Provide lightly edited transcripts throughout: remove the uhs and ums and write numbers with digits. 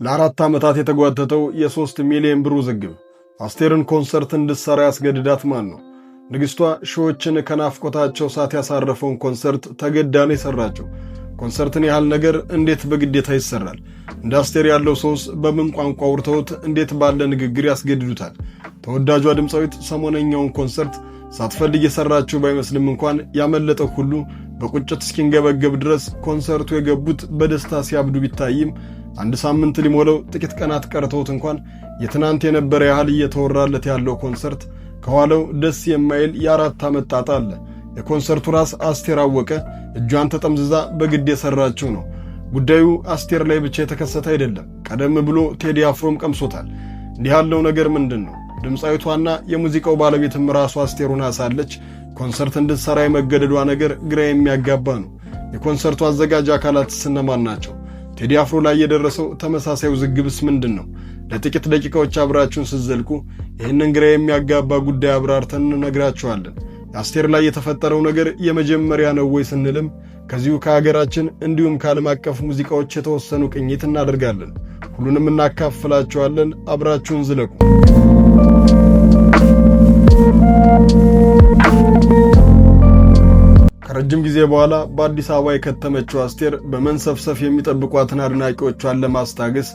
ለአራት ዓመታት የተጓተተው የ3 ሚሊዮን ብር ውዝግብ አስቴርን ኮንሰርት እንድትሰራ ያስገድዳት ማን ነው? ንግሥቷ ሺዎችን ከናፍቆታቸው እሳት ያሳረፈውን ኮንሰርት ተገዳ ነው የሰራችው። ኮንሰርትን ያህል ነገር እንዴት በግዴታ ይሰራል? እንደ አስቴር ያለው ሰውስ በምን ቋንቋ አውርተውት እንዴት ባለ ንግግር ያስገድዱታል? ተወዳጇ ድምፃዊት ሰሞነኛውን ኮንሰርት ሳትፈልግ የሰራችው ባይመስልም እንኳን ያመለጠው ሁሉ በቁጭት እስኪንገበገብ ድረስ ኮንሰርቱ የገቡት በደስታ ሲያብዱ ቢታይም አንድ ሳምንት ሊሞላው ጥቂት ቀናት ቀርተውት እንኳን የትናንት የነበረ ያህል እየተወራለት ያለው ኮንሰርት ከኋላው ደስ የማይል የአራት ዓመት ጣጣ አለ። የኮንሰርቱ ራስ አስቴር አወቀ እጇን ተጠምዝዛ በግድ የሰራችው ነው። ጉዳዩ አስቴር ላይ ብቻ የተከሰተ አይደለም። ቀደም ብሎ ቴዲ አፍሮም ቀምሶታል። እንዲህ ያለው ነገር ምንድን ነው? ድምፃዊቷና የሙዚቃው ባለቤትም ራሷ አስቴር ሆና ሳለች ኮንሰርት እንድትሰራ የመገደዷ ነገር ግራ የሚያጋባ ነው። የኮንሰርቱ አዘጋጅ አካላትስ እነማን ናቸው? ቴዲ አፍሮ ላይ የደረሰው ተመሳሳይ ውዝግብስ ምንድን ነው? ለጥቂት ደቂቃዎች አብራችሁን ስትዘልቁ ይህንን ግራ የሚያጋባ ጉዳይ አብራርተን እንነግራችኋለን። አስቴር ላይ የተፈጠረው ነገር የመጀመሪያ ነው ወይ ስንልም ከዚሁ ከሀገራችን እንዲሁም ከዓለም አቀፍ ሙዚቃዎች የተወሰኑ ቅኝት እናደርጋለን። ሁሉንም እናካፍላችኋለን። አብራችሁን ዝለቁ። ከረጅም ጊዜ በኋላ በአዲስ አበባ የከተመችው አስቴር በመንሰፍሰፍ የሚጠብቋትን አድናቂዎቿን ለማስታገስ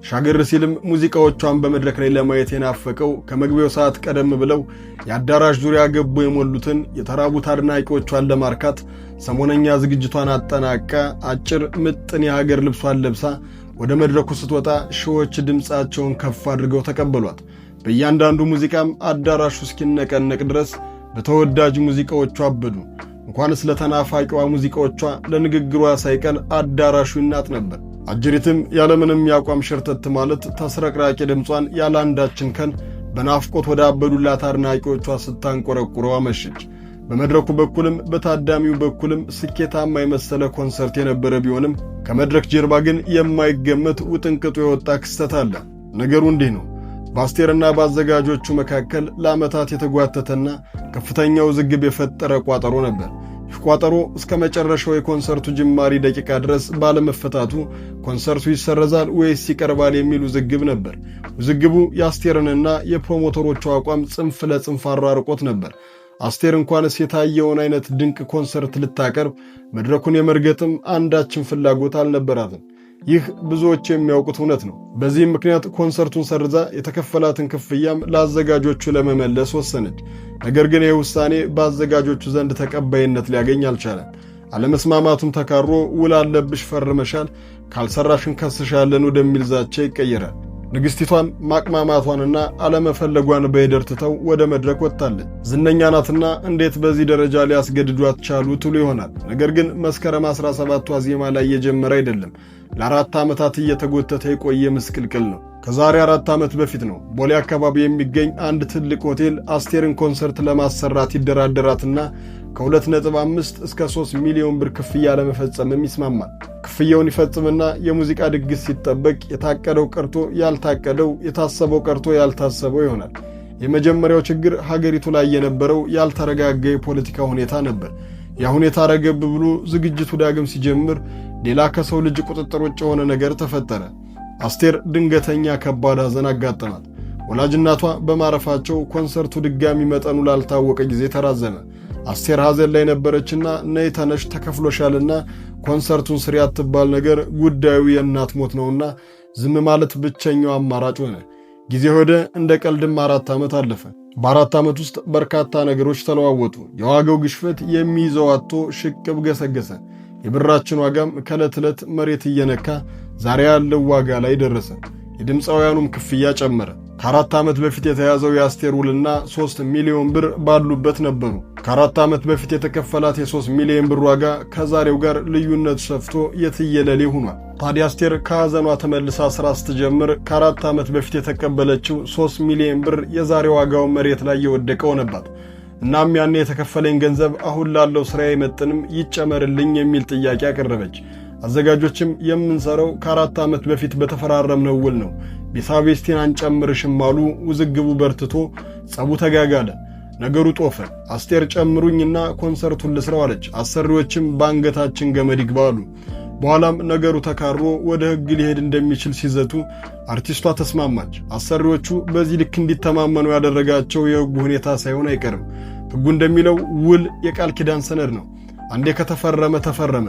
ሻገር ሲልም ሙዚቃዎቿን በመድረክ ላይ ለማየት የናፈቀው ከመግቢያው ሰዓት ቀደም ብለው የአዳራሽ ዙሪያ ገቡ የሞሉትን የተራቡት አድናቂዎቿን ለማርካት ሰሞነኛ ዝግጅቷን አጠናቃ አጭር ምጥን የሀገር ልብሷን ለብሳ ወደ መድረኩ ስትወጣ ሺዎች ድምፃቸውን ከፍ አድርገው ተቀበሏት። በእያንዳንዱ ሙዚቃም አዳራሹ እስኪነቀነቅ ድረስ በተወዳጅ ሙዚቃዎቿ አበዱ። እንኳንስ ለተናፋቂዋ ሙዚቃዎቿ ለንግግሯ ሳይቀር አዳራሹ ይናጥ ነበር። አጅሪትም ያለምንም ያቋም ሸርተት ማለት ተስረቅራቂ ድምጿን ያለ አንዳችን ከን በናፍቆት ወደ አበዱላት አድናቂዎቿ ስታንቆረቁረው አመሸች። በመድረኩ በኩልም በታዳሚው በኩልም ስኬታማ የመሰለ ኮንሰርት የነበረ ቢሆንም ከመድረክ ጀርባ ግን የማይገመት ውጥንቅጡ የወጣ ክስተት አለ። ነገሩ እንዲህ ነው። በአስቴርና በአዘጋጆቹ መካከል ለዓመታት የተጓተተና ከፍተኛ ውዝግብ የፈጠረ ቋጠሮ ነበር። ይህ ቋጠሮ እስከ መጨረሻው የኮንሰርቱ ጅማሪ ደቂቃ ድረስ ባለመፈታቱ ኮንሰርቱ ይሰረዛል ወይስ ይቀርባል የሚል ውዝግብ ነበር። ውዝግቡ የአስቴርንና የፕሮሞተሮቹ አቋም ጽንፍ ለጽንፍ አራርቆት ነበር። አስቴር እንኳንስ የታየውን አይነት ድንቅ ኮንሰርት ልታቀርብ መድረኩን የመርገጥም አንዳችን ፍላጎት አልነበራትም። ይህ ብዙዎች የሚያውቁት እውነት ነው። በዚህም ምክንያት ኮንሰርቱን ሰርዛ የተከፈላትን ክፍያም ለአዘጋጆቹ ለመመለስ ወሰነች። ነገር ግን ይህ ውሳኔ በአዘጋጆቹ ዘንድ ተቀባይነት ሊያገኝ አልቻለም። አለመስማማቱም ተካሮ ውል አለብሽ ፈርመሻል፣ ካልሰራሽ እንከስሻለን ወደሚል ዛቻ ይቀየራል። ንግሥቲቷም ማቅማማቷንና አለመፈለጓን በይደር ትተው ወደ መድረክ ወጥታለች። ዝነኛ ናትና እንዴት በዚህ ደረጃ ሊያስገድዷት ቻሉ ትሉ ይሆናል። ነገር ግን መስከረም 17 ዋዜማ ላይ የጀመረ አይደለም። ለአራት ዓመታት እየተጎተተ የቆየ ምስቅልቅል ነው። ከዛሬ 4 ዓመት በፊት ነው ቦሌ አካባቢ የሚገኝ አንድ ትልቅ ሆቴል አስቴርን ኮንሰርት ለማሰራት ይደራደራትና ከ2.5 እስከ 3 ሚሊዮን ብር ክፍያ ለመፈጸምም ይስማማል። ክፍያውን ይፈጽምና የሙዚቃ ድግስ ሲጠበቅ የታቀደው ቀርቶ ያልታቀደው፣ የታሰበው ቀርቶ ያልታሰበው ይሆናል። የመጀመሪያው ችግር ሀገሪቱ ላይ የነበረው ያልተረጋጋ የፖለቲካ ሁኔታ ነበር። ያ ሁኔታ ረገብ ብሎ ዝግጅቱ ዳግም ሲጀምር ሌላ ከሰው ልጅ ቁጥጥር ውጭ የሆነ ነገር ተፈጠረ። አስቴር ድንገተኛ ከባድ ሐዘን አጋጠማት። ወላጅናቷ በማረፋቸው ኮንሰርቱ ድጋሚ መጠኑ ላልታወቀ ጊዜ ተራዘመ። አስቴር ሐዘን ላይ ነበረችና ነይ ተነሽ ተከፍሎሻልና ኮንሰርቱን ስሪ አትባል ነገር ጉዳዩ የእናት ሞት ነውና ዝም ማለት ብቸኛው አማራጭ ሆነ። ጊዜ ሆደ። እንደ ቀልድም 4 ዓመት አለፈ። በ4 ዓመት ውስጥ በርካታ ነገሮች ተለዋወጡ። የዋጋው ግሽፈት የሚይዘው አጥቶ ሽቅብ ገሰገሰ። የብራችን ዋጋም ከዕለት ዕለት መሬት እየነካ ዛሬ ያለው ዋጋ ላይ ደረሰ። የድምፃውያኑም ክፍያ ጨመረ። ከ4 ዓመት በፊት የተያዘው የአስቴር ውልና 3 ሚሊዮን ብር ባሉበት ነበሩ። ከ4 ዓመት በፊት የተከፈላት የ3 ሚሊዮን ብር ዋጋ ከዛሬው ጋር ልዩነቱ ሰፍቶ የትየለሌ ሆኗል። ታዲያ አስቴር ከሐዘኗ ተመልሳ ስራ ስትጀምር ከ4 ዓመት በፊት የተቀበለችው 3 ሚሊዮን ብር የዛሬ ዋጋው መሬት ላይ የወደቀ ሆነባት። እናም ያኔ የተከፈለኝ ገንዘብ አሁን ላለው ስራ አይመጥንም ይጨመርልኝ የሚል ጥያቄ አቀረበች። አዘጋጆችም የምንሰራው ከ4 ዓመት በፊት በተፈራረምነው ውል ነው፣ ቤሳቤስቲን አንጨምርሽም አሉ። ውዝግቡ በርትቶ ጸቡ ተጋጋለ። ነገሩ ጦፈ። አስቴር ጨምሩኝና ኮንሰርቱን ልስራው አለች። አሰሪዎችም ባንገታችን ገመድ ይግባሉ። በኋላም ነገሩ ተካሮ ወደ ሕግ ሊሄድ እንደሚችል ሲዘቱ አርቲስቷ ተስማማች። አሰሪዎቹ በዚህ ልክ እንዲተማመኑ ያደረጋቸው የሕጉ ሁኔታ ሳይሆን አይቀርም። ሕጉ እንደሚለው ውል የቃል ኪዳን ሰነድ ነው። አንዴ ከተፈረመ ተፈረመ።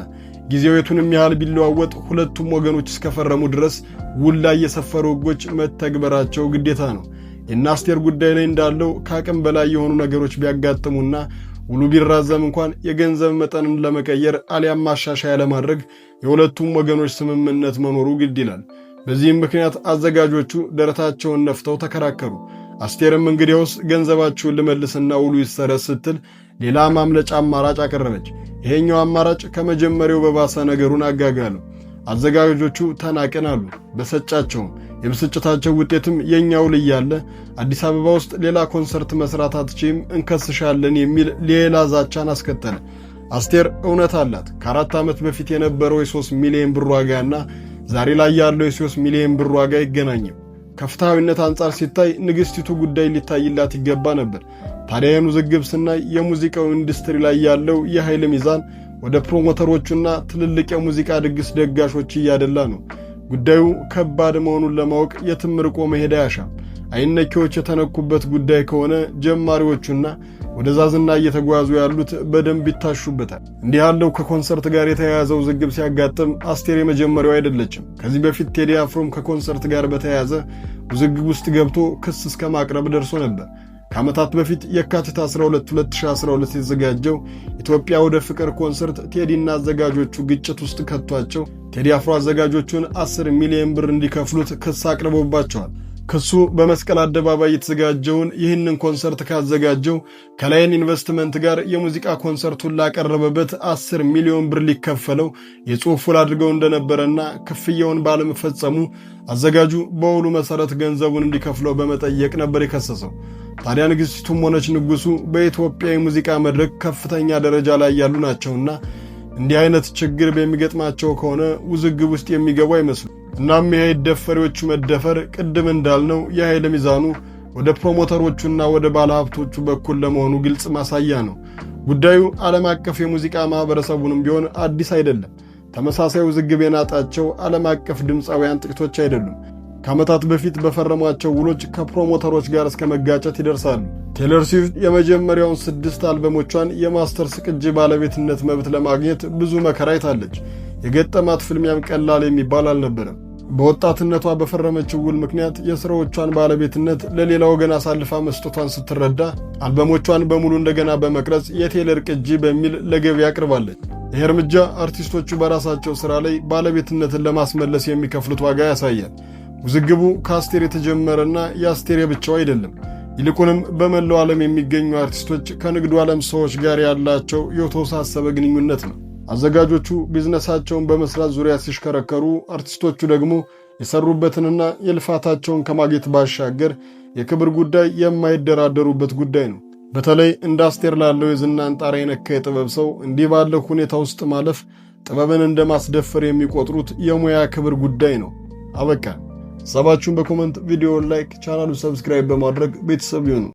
ጊዜው የቱንም ያህል ቢለዋወጥ ሁለቱም ወገኖች እስከፈረሙ ድረስ ውል ላይ የሰፈሩ ሕጎች መተግበራቸው ግዴታ ነው። የእነ አስቴር ጉዳይ ላይ እንዳለው ከአቅም በላይ የሆኑ ነገሮች ቢያጋጥሙና ውሉ ቢራዘም እንኳን የገንዘብ መጠንን ለመቀየር አሊያም ማሻሻያ ለማድረግ የሁለቱም ወገኖች ስምምነት መኖሩ ግድ ይላል። በዚህም ምክንያት አዘጋጆቹ ደረታቸውን ነፍተው ተከራከሩ። አስቴርም እንግዲያውስ ገንዘባችሁን ልመልስና ውሉ ይሰረዝ ስትል ሌላ ማምለጫ አማራጭ አቀረበች። ይሄኛው አማራጭ ከመጀመሪያው በባሰ ነገሩን አጋጋለው። አዘጋጆቹ ተናቀን አሉ። በሰጫቸውም የብስጭታቸው ውጤትም የኛው ውል እያለ አዲስ አበባ ውስጥ ሌላ ኮንሰርት መስራት አትችይም፣ እንከስሻለን የሚል ሌላ ዛቻን አስከተለ። አስቴር እውነት አላት። ከ4 ዓመት በፊት የነበረው የ3 ሚሊዮን ብር ዋጋና ዛሬ ላይ ያለው የ3 ሚሊዮን ብር ዋጋ አይገናኝም። ከፍትሐዊነት አንጻር ሲታይ ንግሥቲቱ ጉዳይ ሊታይላት ይገባ ነበር። ታዲያ ይህን ውዝግብ ስናይ የሙዚቃው ኢንዱስትሪ ላይ ያለው የኃይል ሚዛን ወደ ፕሮሞተሮቹና ትልልቅ የሙዚቃ ድግስ ደጋሾች እያደላ ነው። ጉዳዩ ከባድ መሆኑን ለማወቅ የትም ርቆ መሄድ አያሻም። አይነኪዎች የተነኩበት ጉዳይ ከሆነ ጀማሪዎቹና ወደ ዛዝና እየተጓዙ ያሉት በደንብ ይታሹበታል። እንዲህ ያለው ከኮንሰርት ጋር የተያያዘው ውዝግብ ሲያጋጥም አስቴር የመጀመሪያው አይደለችም። ከዚህ በፊት ቴዲ አፍሮም ከኮንሰርት ጋር በተያያዘ ውዝግብ ውስጥ ገብቶ ክስ እስከ ማቅረብ ደርሶ ነበር። ከዓመታት በፊት የካቲት 12 2012 የተዘጋጀው ኢትዮጵያ ወደ ፍቅር ኮንሰርት ቴዲና አዘጋጆቹ ግጭት ውስጥ ከቷቸው ቴዲ አፍሮ አዘጋጆቹን 10 ሚሊዮን ብር እንዲከፍሉት ክስ አቅርቦባቸዋል። ክሱ በመስቀል አደባባይ የተዘጋጀውን ይህንን ኮንሰርት ካዘጋጀው ከላይን ኢንቨስትመንት ጋር የሙዚቃ ኮንሰርቱን ላቀረበበት 10 ሚሊዮን ብር ሊከፈለው የጽሑፍ ውል አድርገው እንደነበረና ክፍያውን ባለመፈጸሙ አዘጋጁ በውሉ መሠረት ገንዘቡን እንዲከፍለው በመጠየቅ ነበር የከሰሰው። ታዲያ ንግሥቲቱም ሆነች ንጉሡ በኢትዮጵያ የሙዚቃ መድረክ ከፍተኛ ደረጃ ላይ ያሉ ናቸውና እንዲህ አይነት ችግር በሚገጥማቸው ከሆነ ውዝግብ ውስጥ የሚገቡ አይመስሉም። እናም የኃይል ደፈሪዎቹ መደፈር ቅድም እንዳልነው የኃይል ሚዛኑ ወደ ፕሮሞተሮቹና ወደ ባለሀብቶቹ በኩል ለመሆኑ ግልጽ ማሳያ ነው። ጉዳዩ ዓለም አቀፍ የሙዚቃ ማኅበረሰቡንም ቢሆን አዲስ አይደለም። ተመሳሳይ ውዝግብ የናጣቸው ዓለም አቀፍ ድምፃውያን ጥቂቶች አይደሉም። ከዓመታት በፊት በፈረሟቸው ውሎች ከፕሮሞተሮች ጋር እስከ መጋጨት ይደርሳሉ። ቴይለር ስዊፍት የመጀመሪያውን 6 አልበሞቿን የማስተርስ ቅጂ ባለቤትነት መብት ለማግኘት ብዙ መከራ አይታለች። የገጠማት ፍልሚያም ቀላል የሚባል አልነበረም። በወጣትነቷ በፈረመችው ውል ምክንያት የሥራዎቿን ባለቤትነት ለሌላ ወገን አሳልፋ መስጠቷን ስትረዳ አልበሞቿን በሙሉ እንደገና በመቅረጽ የቴይለር ቅጂ በሚል ለገበያ አቅርባለች። ይህ እርምጃ አርቲስቶቹ በራሳቸው ሥራ ላይ ባለቤትነትን ለማስመለስ የሚከፍሉት ዋጋ ያሳያል። ውዝግቡ ከአስቴር የተጀመረና የአስቴር ብቻው አይደለም። ይልቁንም በመላው ዓለም የሚገኙ አርቲስቶች ከንግዱ ዓለም ሰዎች ጋር ያላቸው የተወሳሰበ ግንኙነት ነው። አዘጋጆቹ ቢዝነሳቸውን በመስራት ዙሪያ ሲሽከረከሩ፣ አርቲስቶቹ ደግሞ የሰሩበትንና የልፋታቸውን ከማግኘት ባሻገር የክብር ጉዳይ የማይደራደሩበት ጉዳይ ነው። በተለይ እንደ አስቴር ላለው የዝናን ጣራ የነካ የጥበብ ሰው እንዲህ ባለው ሁኔታ ውስጥ ማለፍ ጥበብን እንደ ማስደፈር የሚቆጥሩት የሙያ ክብር ጉዳይ ነው። አበቃ። ሐሳባችሁን በኮመንት፣ ቪዲዮውን ላይክ፣ ቻናሉን ሰብስክራይብ በማድረግ ቤተሰብ ይሁኑ።